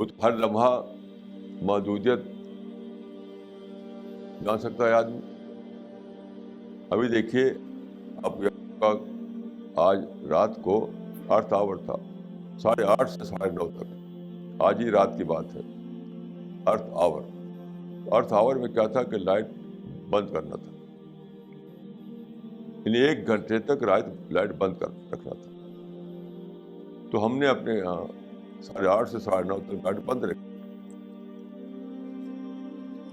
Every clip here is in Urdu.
وہ تو ہر لمحہ محدودیت جان سکتا ہے آدمی. ابھی دیکھیے آپ کا آج رات کو ارتھ آور تھا 8:30 سے 9:30 تک. آج ہی رات کی بات ہے. ارتھ آور. ارتھ آور میں کیا تھا کہ لائٹ بند کرنا تھا. یعنی 1 گھنٹے تک لائٹ بند کر رکھنا تھا. تو ہم نے اپنے یہاں 8:30 سے 9:30 تک لائٹ بند رکھی.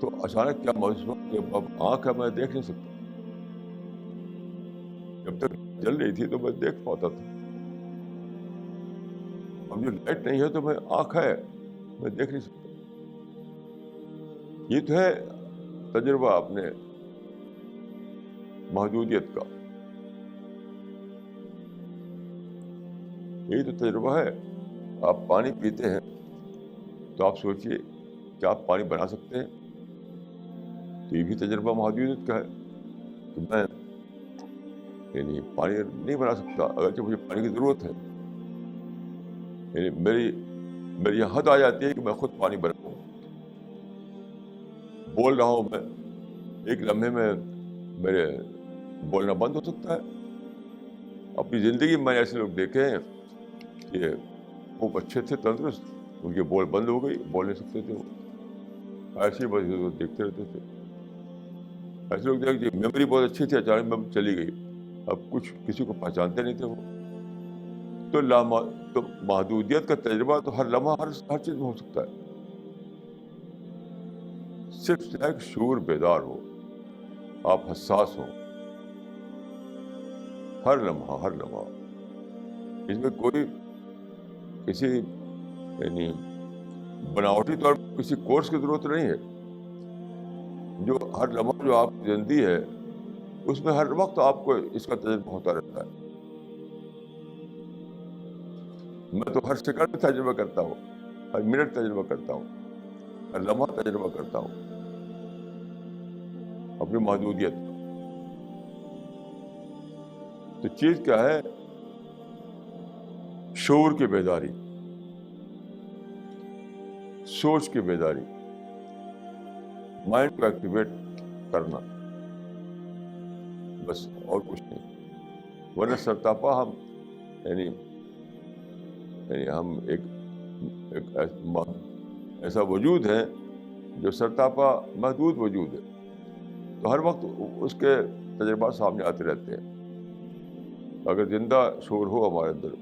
تو اچانک کیا محسوس ہوا کہ اب آنکھ ہے میں دیکھ نہیں سکتا. جب تک جل رہی تھی تو میں دیکھ پاتا تھا. اب جو لائٹ نہیں ہے تو میں آنکھ ہے میں دیکھ نہیں سکتا. یہ تو ہے تجربہ اپنے محدودیت کا. یہی تو تجربہ ہے. آپ پانی پیتے ہیں تو آپ سوچئے کیا آپ پانی بنا سکتے ہیں؟ تو یہ بھی تجربہ محدودیت کا ہے کہ میں یعنی پانی نہیں بنا سکتا اگرچہ مجھے پانی کی ضرورت ہے. یعنی میری یہ حد آ جاتی ہے کہ میں خود پانی بناؤں. بول رہا ہوں میں، ایک لمحے میں میرے بولنا بند ہو سکتا ہے. اپنی زندگی میں ایسے لوگ دیکھے ہیں کہ خوب اچھے تھے، تندرست، ان کے بول بند ہو گئی، بول نہیں سکتے تھے. وہ ایسے ہی بس دیکھتے رہتے تھے. ایسے لوگ دیکھ میموری بہت اچھی تھی، اچانک میں چلی گئی. اب کچھ کسی کو پہچانتے نہیں تھے وہ. تو محدودیت کا تجربہ تو ہر لمحہ ہر چیز میں ہو سکتا ہے. صرف ایک شعور بیدار ہو، آپ حساس ہوں ہر لمحہ. اس میں کوئی کسی یعنی بناوٹی طور پر کسی کورس کی ضرورت نہیں ہے. جو ہر لمحہ جو آپ کی زندگی ہے اس میں ہر وقت آپ کو اس کا تجربہ ہوتا رہتا ہے. میں تو ہر سیکنڈ تجربہ کرتا ہوں، ہر منٹ تجربہ کرتا ہوں، ہر لمحہ تجربہ کرتا ہوں اپنی محدودیت. تو چیز کیا ہے؟ شعور کی بیداری، سوچ کی بیداری، مائنڈ کو ایکٹیویٹ کرنا، بس اور کچھ نہیں. ورنہ سرتاپا ہم یعنی ہم ایک ایسا وجود ہے جو سرتاپا محدود وجود ہے. تو ہر وقت اس کے تجربات سامنے آتے رہتے ہیں. اگر زندہ شعور ہو ہمارے اندر،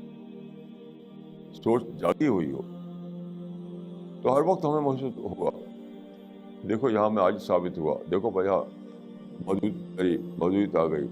سوچ جاگی ہوئی ہو، تو ہر وقت ہمیں محسوس ہوگا دیکھو یہاں میں آج ثابت ہوا، دیکھو بھائی موجودیت آ گئی.